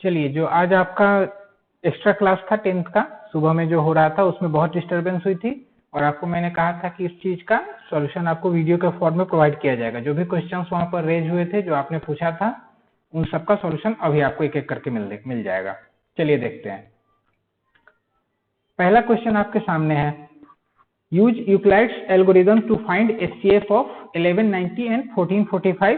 चलिए, जो आज आपका एक्स्ट्रा क्लास था 10th का, सुबह में जो हो रहा था उसमें बहुत डिस्टरबेंस हुई थी और आपको मैंने कहा था कि इस चीज का सॉल्यूशन आपको वीडियो के फॉर्म में प्रोवाइड किया जाएगा। जो भी क्वेश्चंस वहां पर रेज हुए थे, जो आपने पूछा था, उन सबका सॉल्यूशन अभी आपको एक एक करके मिल जाएगा। चलिए देखते हैं। पहला क्वेश्चन आपके सामने है, use Euclid's algorithm to find HCF of 1190 and 1445.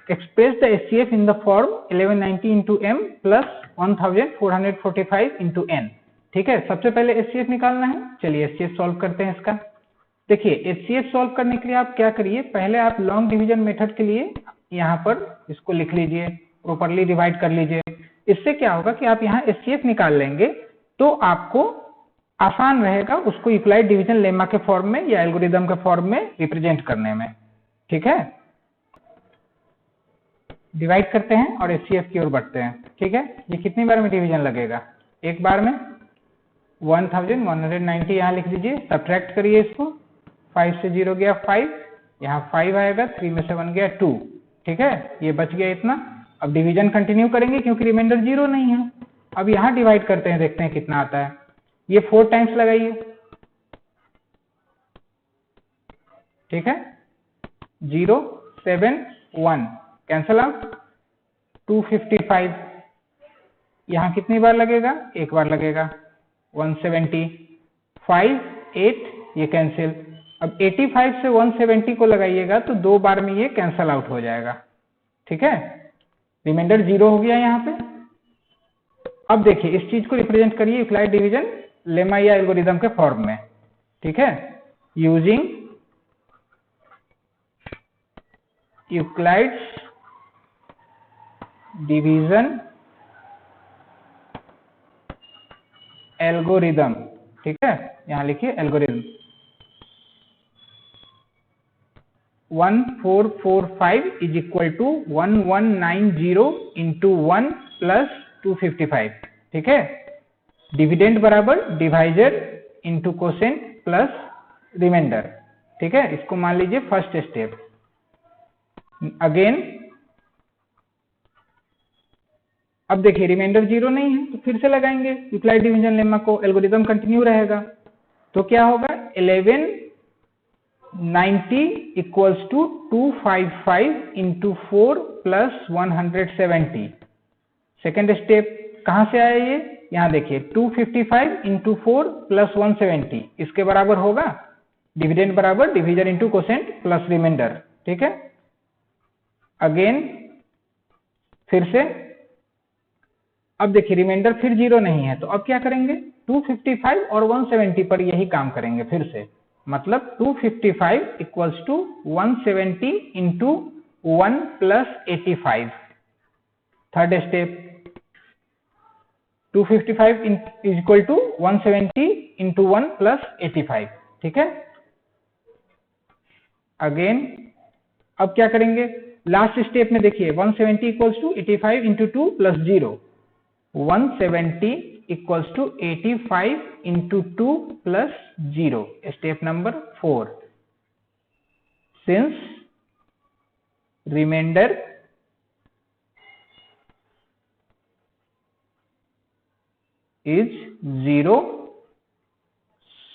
Express the HCF in the form 1190 into m plus 1445 into n। ठीक है, सबसे पहले HCF निकालना है। चलिए HCF सॉल्व करते हैं इसका। देखिए HCF सॉल्व करने के लिए आप क्या करिए, पहले आप लॉन्ग डिवीजन मेथड के लिए यहाँ पर इसको लिख लीजिए, प्रॉपरली डिवाइड कर लीजिए। इससे क्या होगा कि आप यहाँ HCF निकाल लेंगे तो आपको आसान रहेगा उसको यूक्लिड डिवीजन लेमा के फॉर्म में या एल्गोरिदम के फॉर्म में रिप्रेजेंट करने में। ठीक है, डिवाइड करते हैं और HCF की ओर बढ़ते हैं। ठीक है, ये कितनी बार में डिवीजन लगेगा? एक बार में। 1190 यहाँ लिख दीजिए, सब्ट्रैक्ट करिए इसको, 5 से 0 गया 5, यहाँ 5 आएगा, 3 में से 1 गया 2। ठीक है, ये बच गया इतना। अब डिवीजन कंटिन्यू करेंगे क्योंकि रिमाइंडर 0 नहीं है। अब यहाँ डिवाइड करते हैं, देखते हैं कितना आता है। ये 4 टाइम्स लगाइए। ठीक है, 0 7 1 कैंसल आउट, 255। यहाँ कितनी बार लगेगा? एक बार लगेगा, 170, 5 8, ये कैंसिल। अब 85 से 170 को लगाइएगा तो 2 बार में ये कैंसल आउट हो जाएगा। ठीक है, रिमाइंडर 0 हो गया यहाँ पे। अब देखिए इस चीज को रिप्रेजेंट करिए यूक्लिड डिवीजन लेमा या एल्गोरिदम के फॉर्म में। ठीक है, यूजिंग यूक्लिड्स डिवीजन एल्गोरिदम। ठीक है, यहां लिखिए algorithm. 1445 is equal to 1190 into 1 plus 255। ठीक है, डिविडेंड बराबर divisor into quotient plus remainder. ठीक है, इसको मान लीजिए फर्स्ट स्टेप। अगेन अब देखिए रिमाइंडर 0 नहीं है तो फिर से लगाएंगे यूक्लिड डिवीजन लेमा को, एल्गोरिदम कंटिन्यू रहेगा। तो क्या होगा, 1190 equals to 255 into 4 plus 170। Second step कहां से आया ये? यहां देखिए 255 इंटू 4 प्लस 170 इसके बराबर होगा डिविडेंड बराबर divisor into quotient plus remainder. ठीक है, अगेन फिर से। अब देखिए रिमाइंडर फिर 0 नहीं है तो अब क्या करेंगे, 255 और 170 पर यही काम करेंगे फिर से। मतलब 255 equals to 170 into 1 plus 85। Third step 255 is equal to 170 into 1 plus 85। ठीक है, अगेन अब क्या करेंगे, लास्ट स्टेप में देखिए 170 equals to 85 into 2 plus 0, 170 equals to 85 into 2 plus 0। Step number 4, since remainder is 0,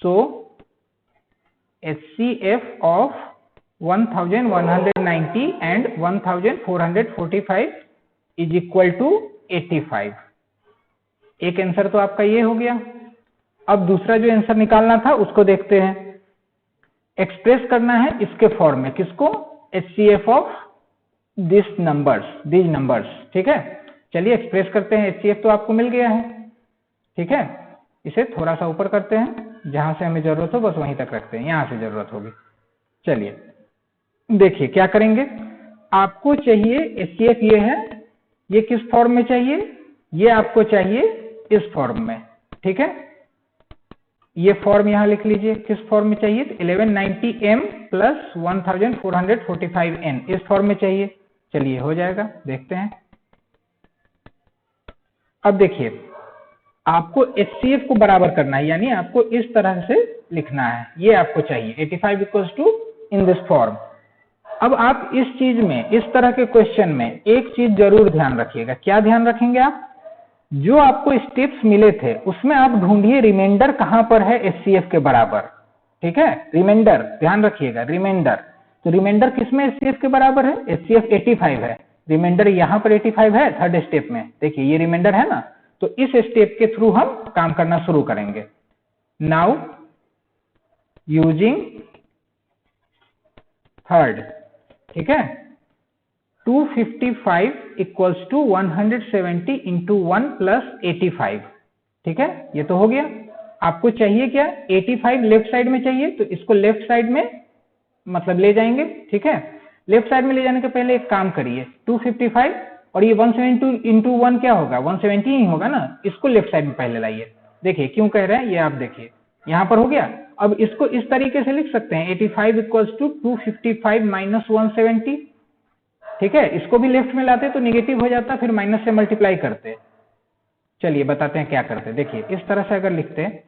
so HCF of 1190 and 1445 is equal to 85। एक answer तो आपका ये हो गया। अब दूसरा जो आंसर निकालना था उसको देखते हैं। एक्सप्रेस करना है इसके फॉर्म में, किसको? HCF of this numbers. ठीक है, चलिए एक्सप्रेस करते हैं। HCF तो आपको मिल गया है। ठीक है, इसे थोड़ा सा ऊपर करते हैं, जहां से हमें जरूरत हो बस वहीं तक रखते हैं, यहां से जरूरत होगी। चलिए देखिए क्या करेंगे, आपको चाहिए HCF ये है, ये किस फॉर्म में चाहिए? ये आपको चाहिए इस फॉर्म में। ठीक है, ये फॉर्म यहां लिख लीजिए, किस फॉर्म में चाहिए? 1190m प्लस 1445n, इस फॉर्म में चाहिए। चलिए हो जाएगा, देखते हैं। अब देखिए आपको HCF को बराबर करना है, यानी आपको इस तरह से लिखना है, ये आपको चाहिए 85 equals to in this form. अब आप इस चीज में, इस तरह के क्वेश्चन में एक चीज जरूर ध्यान रखिएगा। क्या ध्यान रखेंगे आप? जो आपको स्टेप्स मिले थे उसमें आप ढूंढिए रिमाइंडर कहां पर है एचसीएफ के बराबर। ठीक है, रिमाइंडर ध्यान रखिएगा, रिमाइंडर। तो रिमाइंडर किसमें एचसीएफ के बराबर है? एचसीएफ 85 है, रिमाइंडर यहां पर 85 है थर्ड स्टेप में। देखिए ये रिमाइंडर है ना, तो इस स्टेप के थ्रू हम काम करना शुरू करेंगे। नाउ यूजिंग थर्ड, ठीक है, 255 इक्वल्स टू 170 इंटू 1 प्लस 85। ठीक है, ये तो हो गया। आपको चाहिए क्या? 85 लेफ्ट साइड में चाहिए, तो इसको लेफ्ट साइड में मतलब ले जाएंगे। ठीक है, लेफ्ट साइड में ले जाने के पहले एक काम करिए, 255 और ये 172 इंटू 1 क्या होगा? 170 ही होगा ना, इसको लेफ्ट साइड में पहले लाइए। देखिए क्यों कह रहे हैं ये, आप देखिए यहां पर हो गया। अब इसको इस तरीके से लिख सकते हैं, 85 इक्वल्स टू 255 माइनस 170। ठीक है, इसको भी लेफ्ट में लाते तो निगेटिव हो जाता, फिर माइनस से मल्टीप्लाई करते। चलिए बताते हैं क्या करते। देखिए इस तरह से अगर लिखते हैं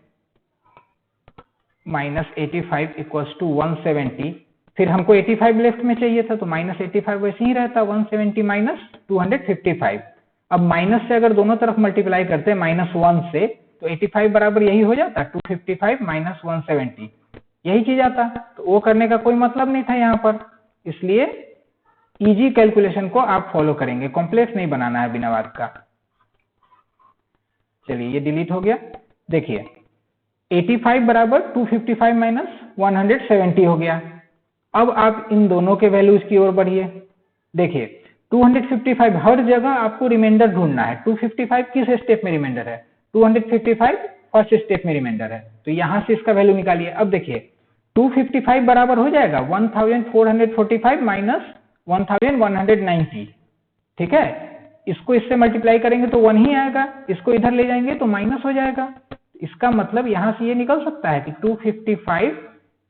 माइनस 85 इक्वल्स टू 170, फिर हमको 85 लेफ्ट में चाहिए था तो माइनस 85 वैसे ही रहता, 170 माइनस 255। अब माइनस से अगर दोनों तरफ मल्टीप्लाई करते हैं माइनस 1 से, तो 85 बराबर यही हो जाता, 255 माइनस 170, यही चीज आता। तो वो करने का कोई मतलब नहीं था यहाँ पर, इसलिए इजी कैलकुलेशन को आप फॉलो करेंगे, कॉम्प्लेक्स नहीं बनाना है बिना बात का। चलिए ये डिलीट हो गया। देखिए 85 बराबर 255 माइनस 170 हो गया। अब आप इन दोनों के वैल्यूज की ओर बढ़िए। देखिए 255 हर जगह आपको रिमाइंडर ढूंढना है। 255 किस स्टेप में रिमाइंडर है? 255 फर्स्ट स्टेप में रिमाइंडर है, तो यहां से इसका वैल्यू निकालिए। अब देखिए 255 बराबर हो जाएगा 1445 माइनस 1190। ठीक है, इसको इससे मल्टीप्लाई करेंगे तो 1 ही आएगा, इसको इधर ले जाएंगे तो माइनस हो जाएगा। इसका मतलब यहां से ये निकल सकता है कि 255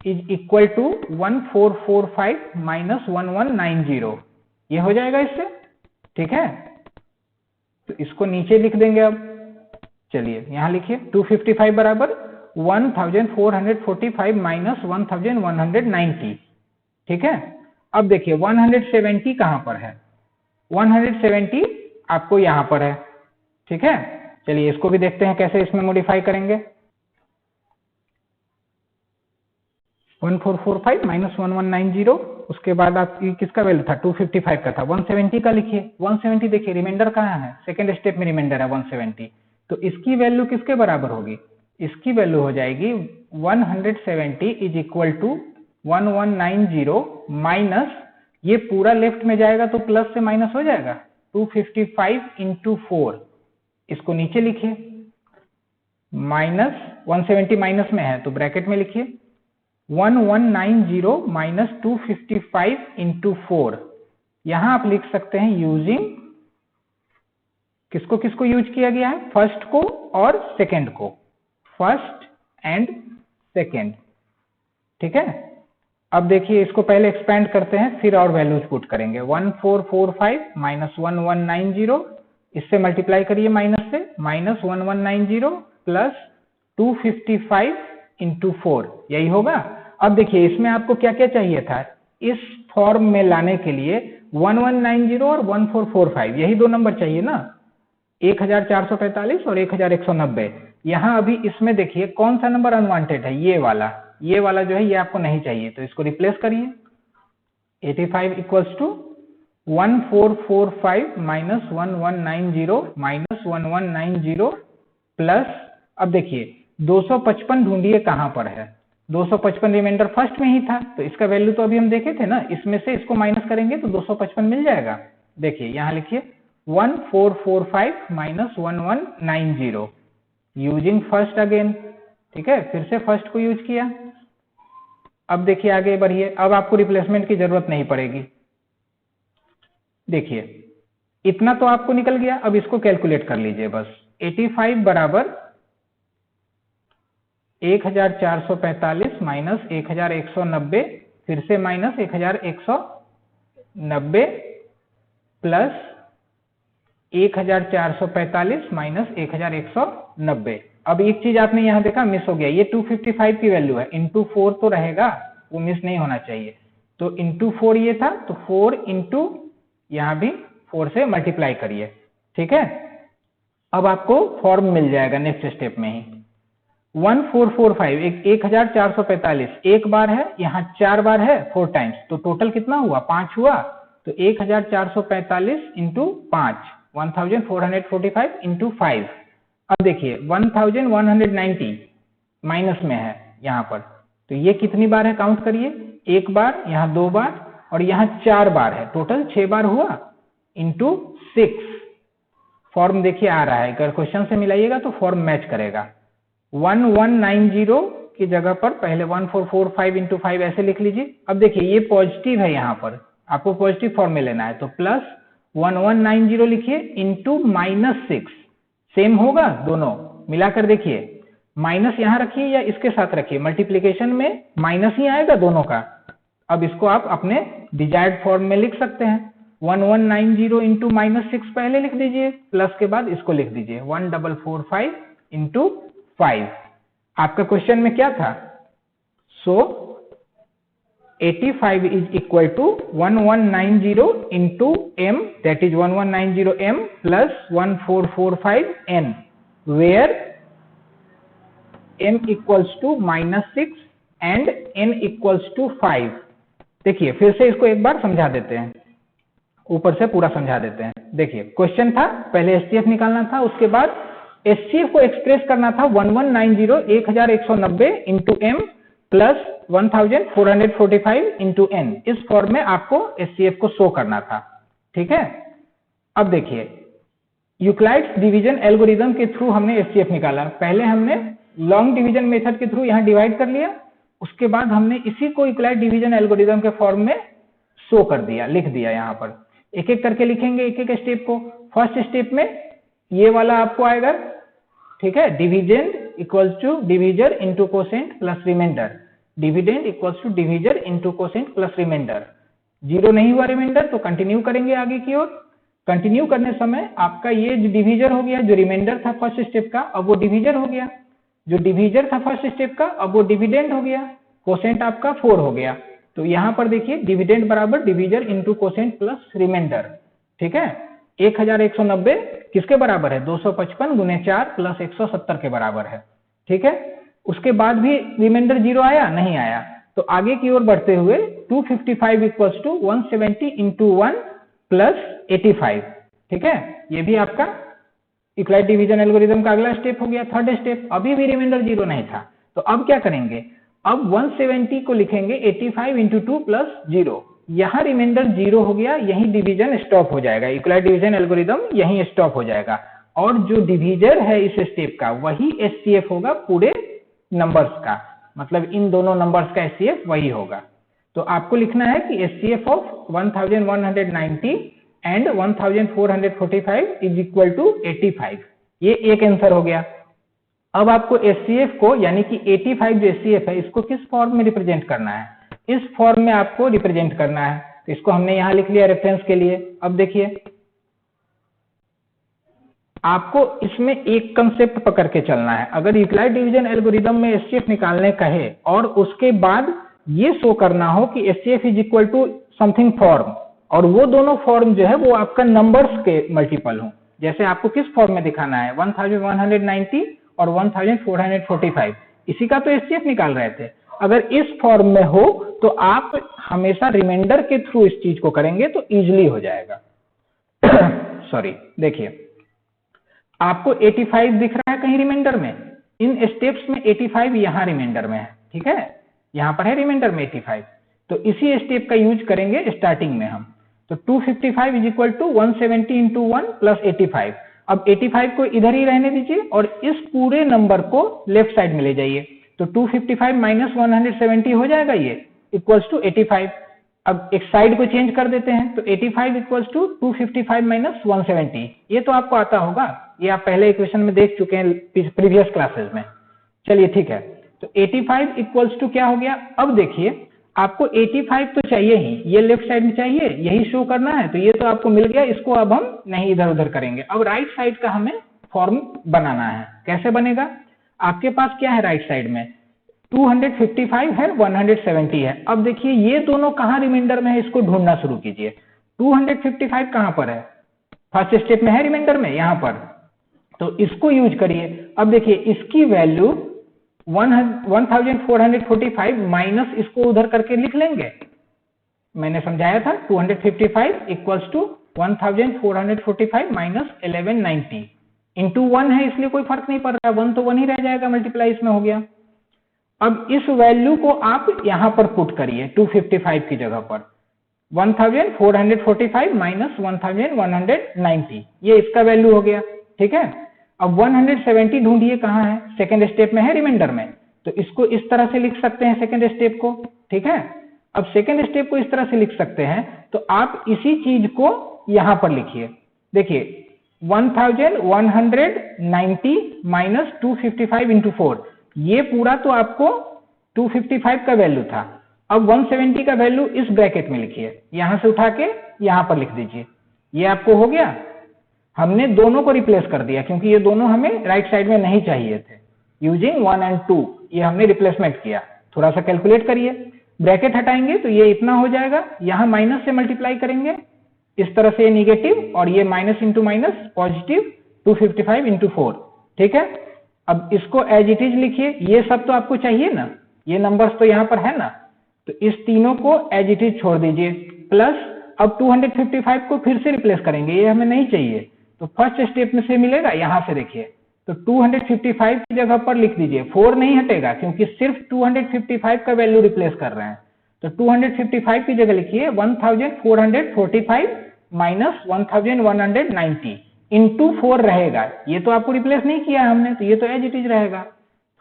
इज इक्वल टू 1445 माइनस 1190, ये हो जाएगा इससे। ठीक है, तो इसको नीचे लिख देंगे। अब चलिए यहां लिखिए 255 बराबर 1445 माइनस 1190। ठीक है, अब देखिए 170 कहां पर है? 170 आपको यहां पर है। ठीक है, चलिए इसको भी देखते हैं कैसे इसमें मॉडिफाई करेंगे। 1445 माइनस 1190, उसके बाद आप किसका वैल्यू था? 255 का था, 170 का लिखिए। 170 देखिए रिमाइंडर कहाँ है? सेकेंड स्टेप में रिमाइंडर है 170, तो इसकी वैल्यू किसके बराबर होगी? इसकी वैल्यू हो जाएगी 170 इज इक्वल टू 1190 माइनस, ये पूरा लेफ्ट में जाएगा तो प्लस से माइनस हो जाएगा, 255 इंटू 4, इसको नीचे लिखिए, माइनस 170 माइनस में है तो ब्रैकेट में लिखिए 1190 माइनस 255 इंटू 4। यहां आप लिख सकते हैं यूजिंग, किसको किसको यूज किया गया है? फर्स्ट को और सेकंड को, फर्स्ट एंड सेकंड। ठीक है, अब देखिए इसको पहले एक्सपेंड करते हैं फिर और वैल्यूज पुट करेंगे। 1445 माइनस 1190, इससे मल्टीप्लाई करिए माइनस से, माइनस 1190 प्लस 255 इंटू 4, यही होगा। अब देखिए इसमें आपको क्या क्या चाहिए था इस फॉर्म में लाने के लिए? 1190 और 1445, यही दो नंबर चाहिए ना, 1445 और 1190। यहां अभी इसमें देखिए कौन सा नंबर अनवांटेड है? ये वाला जो है ये आपको नहीं चाहिए, तो इसको रिप्लेस करिए। 85 equals to 1445 minus 1190 minus 1190 plus, अब देखिए 255 ढूंढिए कहां पर है? 255 रिमाइंडर फर्स्ट में ही था, तो इसका वैल्यू तो अभी हम देखे थे ना, इसमें से इसको माइनस करेंगे तो 255 मिल जाएगा। देखिए यहां लिखिए 1445 माइनस 1190 यूजिंग फर्स्ट अगेन। ठीक है, फिर से फर्स्ट को यूज किया। अब देखिए आगे बढ़िए, अब आपको रिप्लेसमेंट की जरूरत नहीं पड़ेगी। देखिए इतना तो आपको निकल गया, अब इसको कैलकुलेट कर लीजिए बस। 85 बराबर 1445 माइनस 1190, फिर से माइनस 1190 प्लस 1445 माइनस 1190। अब एक चीज आपने यहां देखा मिस हो गया, ये 255 की वैल्यू है, इंटू 4 तो रहेगा, वो मिस नहीं होना चाहिए। तो इंटू 4 ये था, तो 4 इंटू यहां भी 4 से मल्टीप्लाई करिए। ठीक है, अब आपको फॉर्म मिल जाएगा नेक्स्ट स्टेप में ही। 1445 1445 एक बार है, यहाँ 4 बार है 4 टाइम्स, तो टोटल कितना हुआ 5 हुआ, तो 1445 इंटू 5 1445 इंटू 5। अब देखिए 1190 माइनस में है यहाँ पर, तो ये कितनी बार है काउंट करिए, एक बार, यहाँ 2 बार और यहाँ 4 बार है, टोटल 6 बार हुआ इंटू 6। फॉर्म देखिए आ रहा है, अगर क्वेश्चन से मिलाइएगा तो फॉर्म मैच करेगा। 1190 की जगह पर पहले 1445 इंटू 5 ऐसे लिख लीजिए। अब देखिए ये पॉजिटिव है, यहाँ पर आपको पॉजिटिव फॉर्म में लेना है, तो प्लस 1190 लिखिए इंटू -6, सेम होगा दोनों मिलाकर देखिए, माइनस यहाँ रखिए या इसके साथ रखिए, मल्टीप्लीकेशन में माइनस ही आएगा दोनों का। अब इसको आप अपने डिजायर्ड फॉर्म में लिख सकते हैं, 1190 इंटू -6 पहले लिख दीजिए, प्लस के बाद इसको लिख दीजिए 1445 इंटू 5। आपका क्वेश्चन में क्या था, so 85 is equal to 1190 into m, that is 1190 m plus 1445 n, where m equals to -6 and n equals to 5। देखिए फिर से इसको एक बार समझा देते हैं, ऊपर से पूरा समझा देते हैं। देखिए क्वेश्चन था, पहले एचसीएफ निकालना था, उसके बाद एचसीएफ को एक्सप्रेस करना था 1190 into m plus 1445 into n, इस फॉर्म में आपको एचसीएफ को शो करना था, ठीक है। अब देखिए यूक्लाइड्स डिवीजन एल्गोरिदम के थ्रू हमने एचसीएफ निकाला, पहले हमने लॉन्ग डिवीजन मेथड के थ्रू यहाँ डिवाइड कर लिया, उसके बाद हमने इसी को यूक्लाइड डिवीजन एल्गोरिदम के फॉर्म में शो कर दिया, लिख दिया। यहाँ पर एक एक करके लिखेंगे एक एक स्टेप को। फर्स्ट स्टेप में ये वाला आपको आएगा, ठीक है, dividend equals to divisor into quotient plus remainder, dividend equals to divisor into quotient plus remainder. Zero नहीं हुआ रिमाइंडर तो कंटिन्यू करेंगे आगे की ओर। कंटिन्यू करने समय आपका ये जो डिविजर हो गया, जो रिमाइंडर था फर्स्ट स्टेप का अब वो डिविजर हो गया, जो डिविजर था फर्स्ट स्टेप का अब वो डिविडेंड हो गया, कोसेंट आपका 4 हो गया। तो यहाँ पर देखिए डिविडेंड बराबर divisor into quotient plus remainder, ठीक है। 1190 किसके बराबर है, 255 गुने 4 प्लस 170 के बराबर है, ठीक है। उसके बाद भी रिमाइंडर 0 आया, नहीं आया, तो आगे की ओर बढ़ते हुए 255 इक्वल्स टू 170 इंटू 1 प्लस 85, ठीक है। ये भी आपका यूक्लाइड डिवीजन एल्गोरिदम का अगला स्टेप हो गया, थर्ड स्टेप। अभी भी रिमाइंडर 0 नहीं था, तो अब क्या करेंगे, अब 170 को लिखेंगे 85 इंटू 2 प्लस 0, यहाँ रिमाइंडर 0 हो गया, यही डिवीजन स्टॉप हो जाएगा, यूक्लाइड डिवीजन एल्गोरिदम यहीं स्टॉप हो जाएगा, और जो डिवीजर है इस स्टेप का वही एचसीएफ होगा पूरे नंबर्स का, मतलब इन दोनों नंबर्स का एचसीएफ वही होगा। तो आपको लिखना है कि HCF of 1190 and 1445 is equal to 85, ये एक आंसर हो गया। अब आपको एचसीएफ को यानी कि 85 जो एचसीएफ है इसको किस फॉर्म में रिप्रेजेंट करना है, इस फॉर्म में आपको रिप्रेजेंट करना है, तो इसको हमने यहां लिख लिया रेफरेंस के लिए। अब देखिए आपको इसमें एक कंसेप्ट पकड़ के चलना है, अगर यूक्लाइड डिवीजन एल्गोरिदम में एचसीएफ निकालने कहे और उसके बाद ये शो करना हो कि HCF is equal to something form, और वो दोनों फॉर्म जो है वो आपका नंबर्स के मल्टीपल हो, जैसे आपको किस फॉर्म में दिखाना है 1190 और 1445, इसी का तो एचसीएफ निकाल रहे थे। अगर इस फॉर्म में हो तो आप हमेशा रिमाइंडर के थ्रू इस चीज को करेंगे तो इजीली हो जाएगा। सॉरी, देखिए आपको 85 दिख रहा है कहीं रिमाइंडर में, इन स्टेप्स में 85 यहाँ रिमाइंडर में है, ठीक है, यहाँ पर है रिमाइंडर में 85, तो इसी स्टेप का यूज करेंगे स्टार्टिंग में हम। तो 255 is equal to 170 into 1 plus 85। अब 85 को इधर ही रहने दीजिए और इस पूरे नंबर को लेफ्ट साइड में ले जाइए, तो 255 माइनस 170 हो जाएगा ये इक्वल्स टू 85। अब एक साइड को चेंज कर देते हैं, तो 85 इक्वल्स टू 255 माइनस 170, ये तो आपको आता होगा, ये आप पहले इक्वेशन में देख चुके हैं प्रीवियस क्लासेस में। चलिए ठीक है, तो 85 इक्वल्स टू क्या हो गया, अब देखिए आपको 85 तो चाहिए ही, ये लेफ्ट साइड में चाहिए, यही शो करना है, तो ये तो आपको मिल गया, इसको अब हम नहीं इधर उधर करेंगे। अब राइट साइड का हमें फॉर्म बनाना है, कैसे बनेगा, आपके पास क्या है राइट साइड में 255 है, 170 है। अब देखिए ये दोनों कहाँ रिमाइंडर में है, इसको ढूंढना शुरू कीजिए। 255 कहाँ पर है, फर्स्ट स्टेप में है रिमाइंडर में यहाँ पर, तो इसको यूज करिए। अब देखिए इसकी वैल्यू 1445 माइनस इसको उधर करके लिख लेंगे, मैंने समझाया था 255 इक्वल्स टू 1445 माइनस 1190 इंटू 1 है, इसलिए कोई फर्क नहीं पड़ रहा, 1 तो 1 ही रह जाएगा, मल्टीप्लाई इसमें हो गया। अब इस वैल्यू को आप यहां पर पुट करिए 255 की जगह पर, 1445 माइनस 1190, ये इसका वैल्यू हो गया। ठीक है, अब 170 ढूंढिए कहां है, सेकेंड स्टेप में है, रिमाइंडर में, तो इसको इस तरह से लिख सकते हैं सेकेंड स्टेप को। ठीक है, अब सेकेंड स्टेप को इस तरह से लिख सकते हैं, तो आप इसी चीज को यहां पर लिखिए। देखिए 1190 माइनस 255 इंटू 4, ये पूरा तो आपको 255 का वैल्यू था। अब 170 का वैल्यू इस ब्रैकेट में लिखिए, यहां से उठा के यहां पर लिख दीजिए, ये आपको हो गया। हमने दोनों को रिप्लेस कर दिया क्योंकि ये दोनों हमें राइट साइड में नहीं चाहिए थे, यूजिंग 1 और 2 ये हमने रिप्लेसमेंट किया। थोड़ा सा कैलकुलेट करिए, ब्रैकेट हटाएंगे तो ये इतना हो जाएगा, यहां माइनस से मल्टीप्लाई करेंगे, इस तरह से ये निगेटिव और ये minus into minus positive 255 into 4। ठीक है, अब इसको एज इट इज लिखिए, ये सब तो आपको चाहिए ना, ये नंबर्स तो यहां पर है ना, तो इस तीनों को एज इट इज छोड़ दीजिए, प्लस अब 255 को फिर से रिप्लेस करेंगे, ये हमें नहीं चाहिए, तो फर्स्ट स्टेप में से मिलेगा, यहां से देखिए, तो 255 की जगह पर लिख दीजिए, 4 नहीं हटेगा क्योंकि सिर्फ 255 का वैल्यू रिप्लेस कर रहे हैं, तो 255 की जगह लिखिए 1445 माइनस 1190 इंटू 4 रहेगा, ये तो आपको रिप्लेस नहीं किया हमने, तो ये तो एज इट इज रहेगा।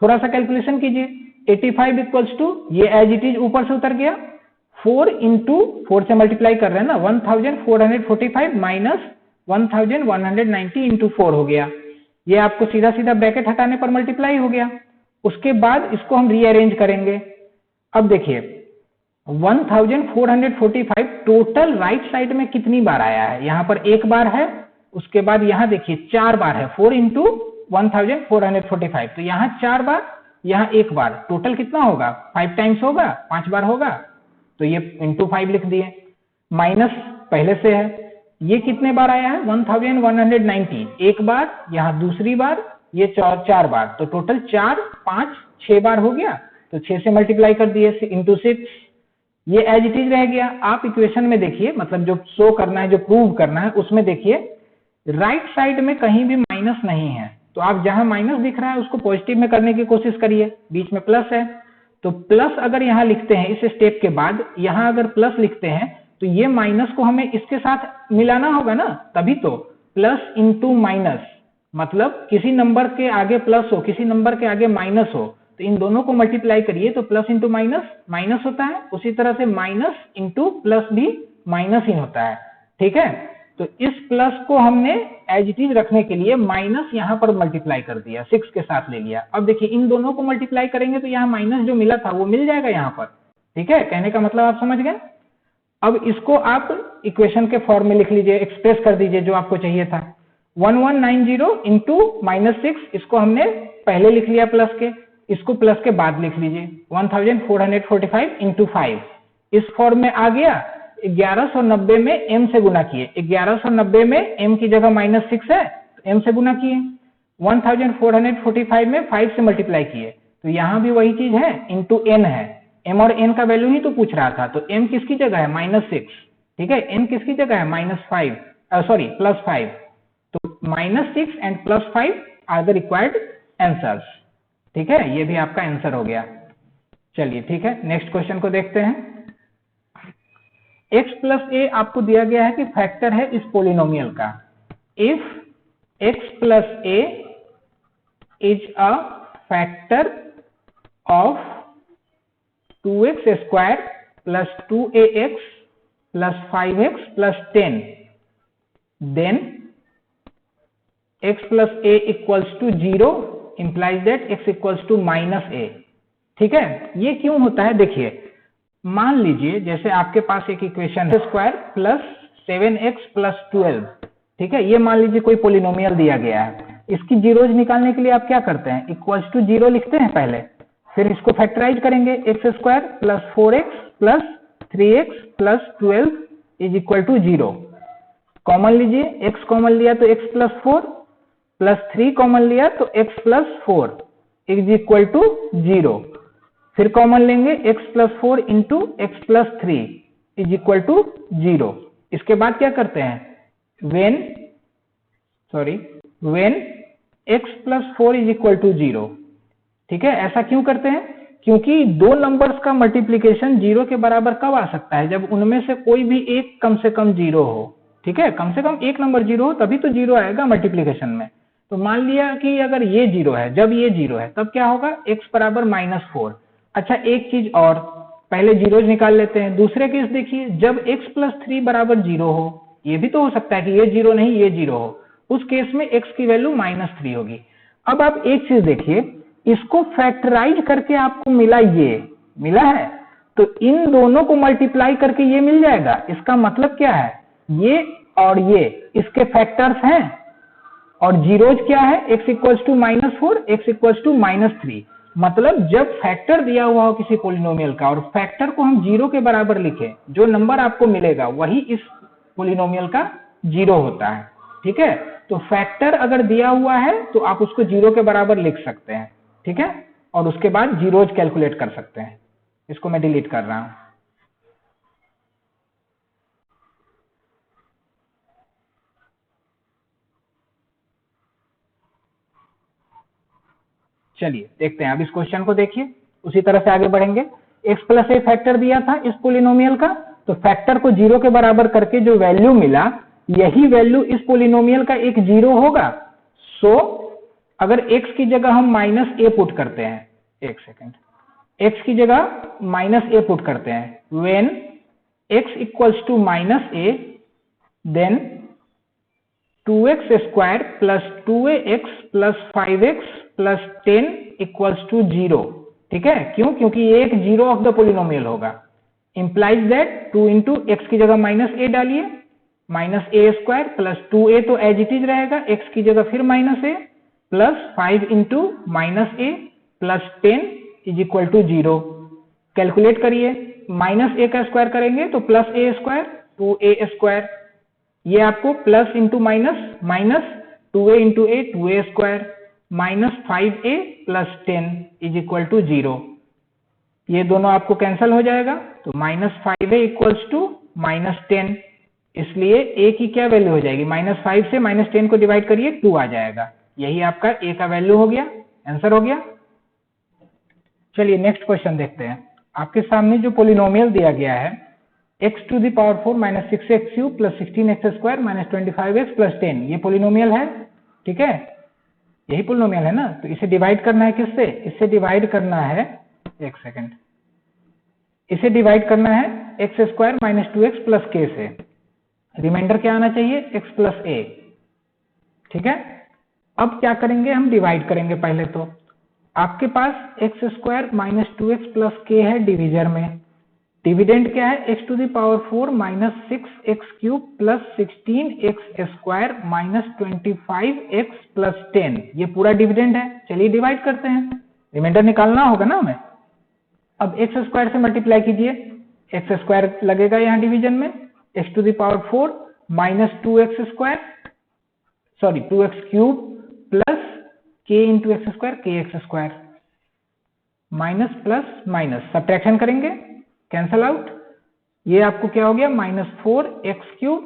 थोड़ा सा कैलकुलेशन कीजिए, 85 इक्वल्स टू, ये एज इट इज ऊपर से उतर गया, 4 इंटू 4 से मल्टीप्लाई कर रहे हैं ना, 1445 माइनस 1190 इंटू 4 हो गया, ये आपको सीधा सीधा ब्रैकेट हटाने पर मल्टीप्लाई हो गया। उसके बाद इसको हम रीअरेंज करेंगे। अब देखिए 1445 टोटल राइट साइड में कितनी बार आया है, यहां पर एक बार है, उसके बाद यहां देखिए 4 बार है, 4 इंटू 1445, तो यहां 4 बार, यहां एक बार, टोटल कितना होगा, 5 टाइम्स होगा, 5 बार होगा, तो ये इंटू 5 लिख दिए। माइनस पहले से है, ये कितने बार आया है 1190, एक बार, यहां दूसरी बार, ये 4 बार, तो टोटल 4 5 6 बार हो गया, तो 6 से मल्टीप्लाई कर दिए इंटू 6, ये एज इट इज रह गया। आप इक्वेशन में देखिए, मतलब जो शो करना है, जो प्रूव करना है, उसमें देखिए राइट साइड में कहीं भी माइनस नहीं है, तो आप जहां माइनस दिख रहा है उसको पॉजिटिव में करने की कोशिश करिए, बीच में प्लस है, तो प्लस अगर यहां लिखते हैं इस स्टेप के बाद, यहां अगर प्लस लिखते हैं तो ये माइनस को हमें इसके साथ मिलाना होगा ना, तभी तो प्लस इंटू माइनस, मतलब किसी नंबर के आगे प्लस हो, किसी नंबर के आगे माइनस हो, तो इन दोनों को मल्टीप्लाई करिए तो प्लस इंटू माइनस माइनस होता है, उसी तरह से माइनस इंटू प्लस भी माइनस ही होता है। ठीक है, तो इस प्लस को हमने एज इट इज रखने के लिए माइनस यहां पर मल्टीप्लाई कर दिया, 6 के साथ ले लिया। अब देखिए इन दोनों को मल्टीप्लाई करेंगे तो यहाँ माइनस जो मिला था वो मिल जाएगा यहाँ पर। ठीक है, कहने का मतलब आप समझ गए। अब इसको आप इक्वेशन के फॉर्म में लिख लीजिए, एक्सप्रेस कर दीजिए जो आपको चाहिए था, 1190 इंटू -6, इसको हमने पहले लिख लिया प्लस के, इसको प्लस के बाद लिख लीजिए 1445 इंटू 5, इस फॉर्म में आ गया। 1190 में m से गुना किए, 1190 में m की जगह -6 है तो m से गुना किए, 1445 में 5 से मल्टीप्लाई किए, तो यहां भी वही चीज है, इंटू n है, m और n का वैल्यू ही तो पूछ रहा था, तो m किसकी जगह है -6, ठीक है, n किसकी जगह है +5, तो -6 and +5 are the required answers. ठीक है, ये भी आपका आंसर हो गया। चलिए ठीक है, नेक्स्ट क्वेश्चन को देखते हैं। x प्लस ए आपको दिया गया है कि फैक्टर है इस पोलिनोमियल का। If x plus a is a factor of 2x square plus 2ax plus 5x plus 10, then x plus a equals to 0 implies that x equals to -a। ठीक है, ये क्यों होता है, देखिए मान लीजिए जैसे आपके पास एक इक्वेशन है स्क्वायर प्लस 7x प्लस 12, ठीक है, ये मान लीजिए कोई पोलिनोमियल दिया गया है, इसकी जीरोज निकालने के लिए आप क्या करते हैं, इक्वल्स टू 0 लिखते हैं पहले, फिर इसको फैक्टराइज करेंगे, x square plus 4x plus 3x plus 12 is equal to 0, common लीजिए, x कॉमन लिया तो x प्लस 4 +3 कॉमन लिया तो x + 4 इज इक्वल टू 0। फिर कॉमन लेंगे x + 4 into x + 3 is equal to 0। इसके बाद क्या करते हैं, when x + 4 is equal to 0। ठीक है, ऐसा क्यों करते हैं, क्योंकि दो नंबर्स का मल्टीप्लीकेशन 0 के बराबर कब आ सकता है, जब उनमें से कोई भी एक कम से कम 0 हो। ठीक है, कम से कम एक नंबर 0 हो तभी तो 0 आएगा मल्टीप्लीकेशन में। तो मान लिया कि अगर ये 0 है, जब ये 0 है तब क्या होगा, x बराबर -4। अच्छा, एक चीज और, पहले जीरोज निकाल लेते हैं। दूसरे केस देखिए, जब x + 3 बराबर 0 हो, ये भी तो हो सकता है कि ये 0 नहीं ये 0 हो, उस केस में x की वैल्यू -3 होगी। अब आप एक चीज देखिए, इसको फैक्टराइज करके आपको मिला, ये मिला है, तो इन दोनों को मल्टीप्लाई करके ये मिल जाएगा। इसका मतलब क्या है, ये और ये इसके फैक्टर्स हैं, और जीरोज क्या है, x = -4 x = -3। मतलब जब फैक्टर दिया हुआ हो किसी पोलिनोमियल का और फैक्टर को हम 0 के बराबर लिखें, जो नंबर आपको मिलेगा वही इस पोलिनोमियल का 0 होता है। ठीक है, तो फैक्टर अगर दिया हुआ है तो आप उसको 0 के बराबर लिख सकते हैं। ठीक है, और उसके बाद जीरोज कैलकुलेट कर सकते हैं। इसको मैं डिलीट कर रहा हूं। चलिए देखते हैं, अब इस क्वेश्चन को देखिए, उसी तरह से आगे बढ़ेंगे। x + a फैक्टर दिया था इस पोलिनोमियल का, तो फैक्टर को 0 के बराबर करके जो वैल्यू मिला, यही वैल्यू इस पोलिनोमियल का एक 0 होगा। सो अगर x की जगह हम -a पुट करते हैं, एक सेकेंड, x की जगह -a पुट करते हैं, when x = -a then 2x² + 2ax + 5x + 10 = 0। ठीक है, क्यों, क्योंकि ये एक 0 ऑफ द पोलिनोमियल होगा। इंप्लाइज दैट 2 इंटू x की जगह -a डालिए, -a² + 2a तो एज इट इज रहेगा, x की जगह फिर -a + 5 इंटू -a + 10 = 0। कैलकुलेट करिए, -a का स्क्वायर करेंगे तो +a², 2a², ये आपको plus into minus 2a into a 2a² -5a + 10 = 0। ये दोनों आपको कैंसिल हो जाएगा, तो -5a = -10। इसलिए a की क्या वैल्यू हो जाएगी, -5 से -10 को डिवाइड करिए, 2 आ जाएगा। यही आपका a का वैल्यू हो गया, आंसर हो गया। चलिए नेक्स्ट क्वेश्चन देखते हैं। आपके सामने जो पोलिनोमियल दिया गया है, x⁴ - 6x³ + 16x² - 25x + 10, ये पोलिनोमियल है। ठीक है, यही पोलिनोमियल है ना, तो इसे डिवाइड करना है किससे, इससे डिवाइड करना है, एक सेकेंड, इसे डिवाइड करना है x² - 2x + k से। रिमाइंडर क्या आना चाहिए, x + a। ठीक है, अब क्या करेंगे, हम डिवाइड करेंगे। पहले तो आपके पास x² - 2x + k है डिविजर में, डिविडेंड क्या है, x⁴ - 6x³ + 16x² - 25x + 10, ये पूरा डिविडेंड है। चलिए डिवाइड करते हैं, रिमाइंडर निकालना होगा ना हमें। अब x² से मल्टीप्लाई कीजिए, x² लगेगा यहाँ डिवीजन में, x⁴ - 2x³ + k × x² kx² minus subtraction करेंगे, कैंसल आउट, ये आपको क्या हो गया, -4x³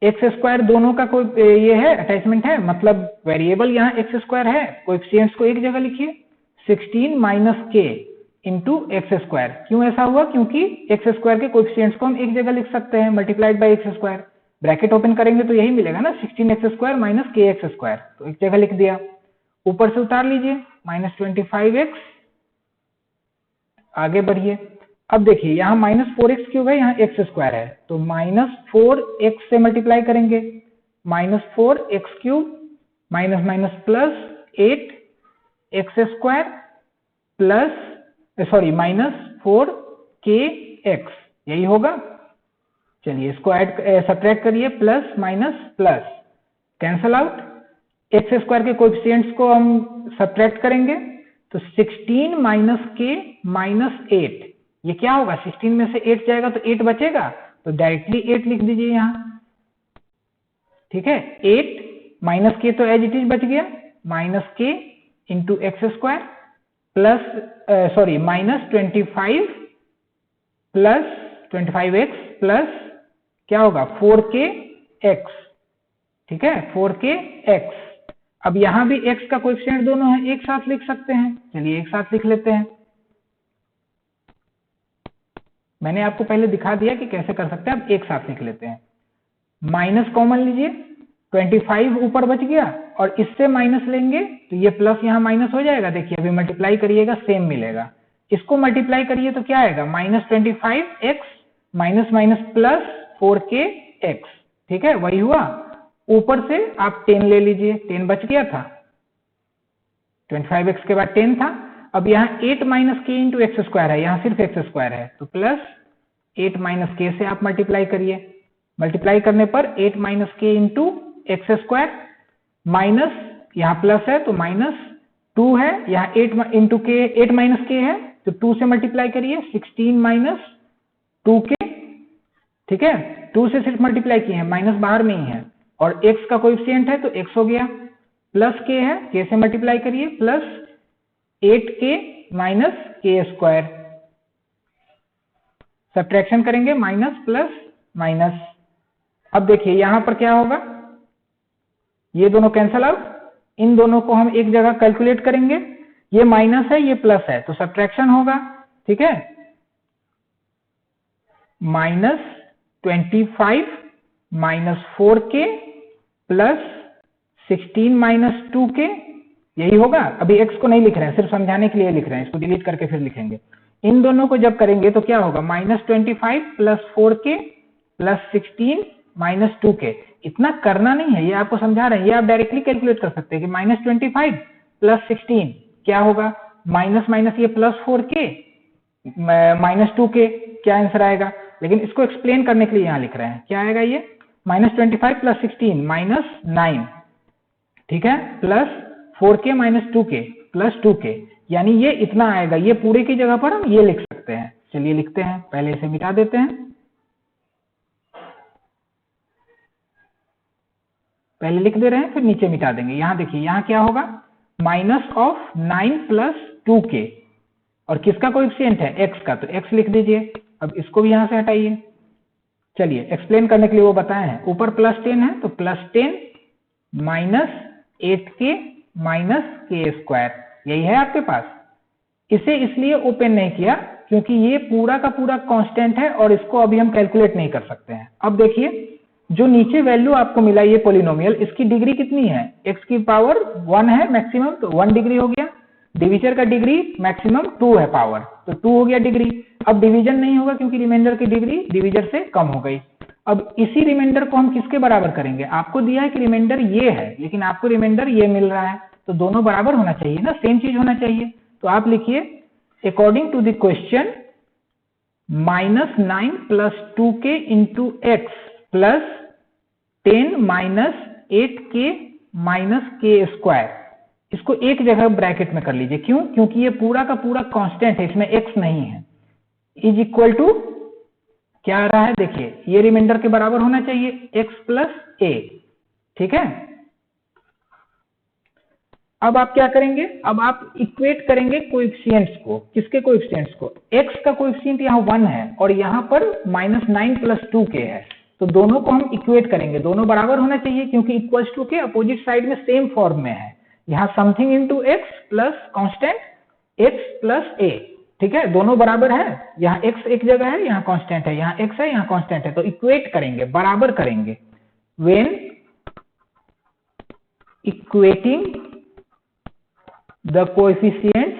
+ x², दोनों का कोई ये है अटैचमेंट है, मतलब वेरिएबल यहाँ x² है, कोएफिशिएंट्स को एक जगह लिखिए, 16 - k × x²। क्यों ऐसा हुआ, क्योंकि x² के कोएफिशिएंट्स को हम एक जगह लिख सकते हैं, multiplied by x², bracket open करेंगे तो यही मिलेगा ना, 16x² - kx², तो एक जगह लिख दिया। ऊपर से उतार लीजिए, -25x, आगे बढ़िए। अब देखिए यहाँ -4x³ है, यहाँ x² है, तो -4x से मल्टीप्लाई करेंगे, -4x³ +8x² -4kx, यही होगा। चलिए इसको ऐड सब्ट्रैक्ट करिए, plus minus plus, cancel out, x² के कोएफिशिएंट्स को हम सब्ट्रैक्ट करेंगे तो 16 - k - 8, ये क्या होगा, 16 में से 8 जाएगा तो 8 बचेगा, तो डायरेक्टली 8 लिख दीजिए यहाँ। ठीक है, 8 माइनस के तो एज इट इज बच गया, माइनस के into x square plus sorry minus 25 plus 25x plus क्या होगा 4kx, ठीक है 4kx। अब यहां भी x का कोएफिशिएंट दोनों है, एक साथ लिख सकते हैं, चलिए एक साथ लिख लेते हैं। मैंने आपको पहले दिखा दिया कि कैसे कर सकते हैं, अब एक साथ लिख लेते हैं। माइनस कॉमन लीजिए, 25 ऊपर बच गया और इससे माइनस लेंगे तो ये प्लस यहाँ माइनस हो जाएगा। देखिए अभी मल्टीप्लाई करिएगा सेम मिलेगा, इसको मल्टीप्लाई करिए तो क्या आएगा -25x minus minus plus 4kx, ठीक है वही हुआ। ऊपर से आप 10 ले लीजिए, 10 बच गया था, 25x के बाद 10 था। अब यहाँ 8 माइनस के इंटू एक्स स्क्वायर है, यहाँ सिर्फ एक्स स्क्वायर है तो प्लस 8 माइनस के से आप मल्टीप्लाई करिए, मल्टीप्लाई करने पर 8 माइनस के इंटू एक्स स्क्वायर माइनस यहाँ प्लस है तो माइनस 2 है, यहाँ 8 इंटू के 8 माइनस के है तो 2 से मल्टीप्लाई करिए 16 माइनस 2k, ठीक है 2 से सिर्फ मल्टीप्लाई किए हैं, माइनस बाहर में ही है और x का कोएफिशिएंट है तो x हो गया, प्लस k है k से मल्टीप्लाई करिए plus 8k minus k square, subtraction करेंगे माइनस प्लस माइनस। अब देखिए यहां पर क्या होगा, ये दोनों कैंसल आउट, इन दोनों को हम एक जगह कैलकुलेट करेंगे, ये माइनस है ये प्लस है तो सब्ट्रैक्शन होगा, ठीक है -25 minus 4k plus 16 minus 2k, यही होगा। अभी x को नहीं लिख रहे हैं, सिर्फ समझाने के लिए लिख रहे हैं, इसको डिलीट करके फिर लिखेंगे। इन दोनों को जब करेंगे तो क्या होगा -25 plus 4k plus 16 minus 2k। इतना करना नहीं है, ये आपको समझा रहे हैं, ये आप डायरेक्टली कैलकुलेट कर सकते हैं कि -25 प्लस 16 क्या होगा, माइनस माइनस ये प्लस 4k माइनस 2k, क्या आंसर आएगा। लेकिन इसको एक्सप्लेन करने के लिए यहाँ लिख रहे हैं, क्या आएगा ये -25 प्लस 16 माइनस 9, ठीक है plus 4k minus 2k plus 2k, यानी ये इतना आएगा। ये पूरे की जगह पर हम ये लिख सकते हैं, चलिए लिखते हैं, पहले इसे मिटा देते हैं, पहले लिख दे रहे हैं फिर नीचे मिटा देंगे। यहाँ देखिए यहाँ क्या होगा माइनस ऑफ 9 प्लस 2k और किसका कोएफिशिएंट है x का, तो x लिख दीजिए। अब इसको भी यहां से हटाइए, चलिए एक्सप्लेन करने के लिए वो बताए हैं, ऊपर प्लस 10 है तो plus 10 minus 8k minus k square, यही है आपके पास। इसे इसलिए ओपन नहीं किया क्योंकि ये पूरा का पूरा कांस्टेंट है और इसको अभी हम कैलकुलेट नहीं कर सकते हैं। अब देखिए जो नीचे वैल्यू आपको मिला ये पॉलिनोमियल, इसकी डिग्री कितनी है, x की पावर 1 है मैक्सिमम तो 1 डिग्री हो गया, डिवीजर का डिग्री मैक्सिमम 2 है पावर तो 2 हो गया डिग्री। अब डिवीजन नहीं होगा क्योंकि रिमाइंडर की डिग्री डिवीजर से कम हो गई। अब इसी रिमाइंडर को हम किसके बराबर करेंगे, आपको दिया है कि रिमाइंडर ये है लेकिन आपको रिमाइंडर ये मिल रहा है तो दोनों बराबर होना चाहिए ना, सेम चीज होना चाहिए। तो आप लिखिए according to the question -9 plus 2k into x plus 10 minus 8k minus k square, इसको एक जगह ब्रैकेट में कर लीजिए, क्यों, क्योंकि ये पूरा का पूरा कांस्टेंट है, इसमें x नहीं है, इज इक्वल टू क्या आ रहा है, देखिए ये रिमाइंडर के बराबर होना चाहिए x प्लस a, ठीक है। अब आप क्या करेंगे, अब आप इक्वेट करेंगे कोएफिशिएंट्स को, किसके कोएफिशिएंट्स को, x का कोएफिशिएंट यहाँ 1 है और यहाँ पर -9 प्लस 2k है तो दोनों को हम इक्वेट करेंगे, दोनों बराबर होना चाहिए क्योंकि इक्वल्स टू के अपोजिट साइड में सेम फॉर्म में है। यहाँ something into x plus constant X plus A, ठीक है दोनों बराबर है, यहाँ x एक जगह है यहाँ कांस्टेंट है, यहाँ x है यहाँ कांस्टेंट है तो इक्वेट करेंगे, बराबर करेंगे। When equating the coefficients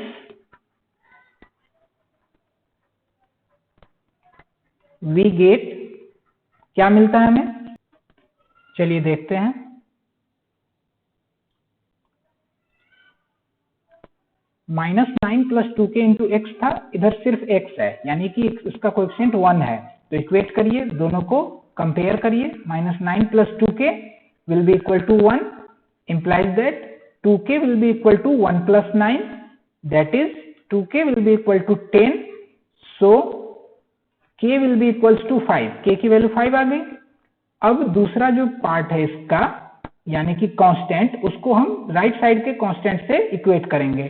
we get, क्या मिलता है हमें, चलिए देखते हैं। -9 प्लस 2k इंटू एक्स था, इधर सिर्फ x है यानी कि इसका कोएफिशिएंट 1 है तो इक्वेट करिए, दोनों को कंपेयर करिए, -9 plus 2k will be equal to 1 implies that 2k will be equal to 1 plus 9, that is 2k will be equal to 10, so k will be equals to 5, k की value 5 आ गई। अब दूसरा जो part है इसका यानी कि कांस्टेंट, उसको हम राइट साइड के कांस्टेंट से इक्वेट करेंगे।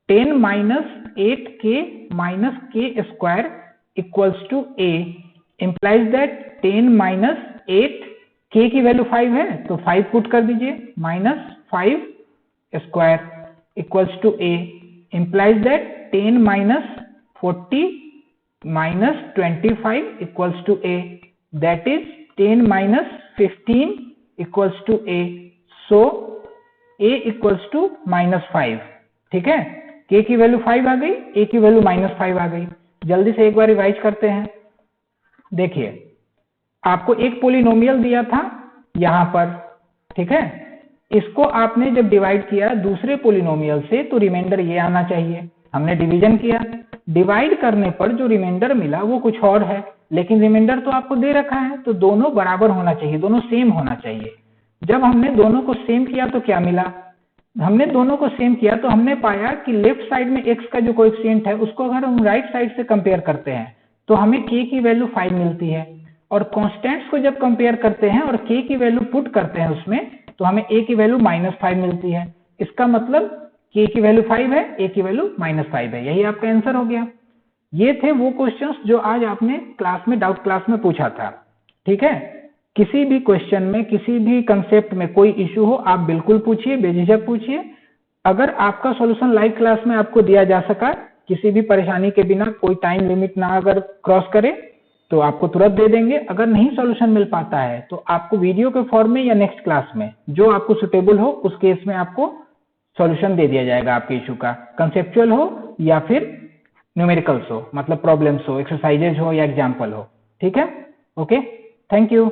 10 minus 8k minus k square equals to a implies that 10 minus 8, k की वैल्यू 5 है तो 5 पुट कर दीजिए, minus 5 square equals to a implies that 10 minus 40 minus 25 equals to a, that is 10 minus 15 equals to a, so a equals to minus 5। ठीक है, k की value 5 आ गई, a की वैल्यू माइनस 5 आ गई। जल्दी से एक बार रिवाइज करते हैं। देखिए, आपको एक पोलिनोमियल दिया था यहां पर, ठीक है, इसको आपने जब डिवाइड किया दूसरे पोलिनोमियल से तो रिमाइंडर ये आना चाहिए। हमने डिवीजन किया, डिवाइड करने पर जो रिमाइंडर मिला वो कुछ और है, लेकिन रिमाइंडर तो आपको दे रखा है, तो दोनों बराबर होना चाहिए, दोनों सेम होना चाहिए। जब हमने दोनों को सेम किया तो क्या मिला, हमने दोनों को सेम किया तो हमने पाया कि लेफ्ट साइड में x का जो कोएफिशिएंट है उसको अगर हम राइट साइड से कंपेयर करते हैं तो हमें k की वैल्यू 5 मिलती है, और कांस्टेंट्स को जब कंपेयर करते हैं और k की वैल्यू पुट करते हैं उसमें तो हमें a की वैल्यू -5 मिलती है। इसका मतलब k की वैल्यू 5 है, a की वैल्यू -5 है। यही आपका आंसर हो गया। ये थे वो क्वेश्चंस जो आज आपने क्लास में, डाउट क्लास में पूछा था। ठीक है, किसी भी क्वेश्चन में, किसी भी कंसेप्ट में कोई इश्यू हो आप बिल्कुल पूछिए, बेझिझक पूछिए। अगर आपका सॉल्यूशन लाइव क्लास में आपको दिया जा सका किसी भी परेशानी के बिना, कोई टाइम लिमिट ना अगर क्रॉस करे तो आपको तुरंत दे देंगे। अगर नहीं सॉल्यूशन मिल पाता है तो आपको वीडियो के फॉर्म में या नेक्स्ट क्लास में जो आपको सुटेबल हो उस केस में आपको सॉल्यूशन दे दिया जाएगा आपके इशू का, कंसेप्चुअल हो या फिर न्यूमेरिकल्स हो, मतलब प्रॉब्लम्स हो, एक्सरसाइजेज हो या एग्जाम्पल हो। ठीक है, ओके, थैंक यू।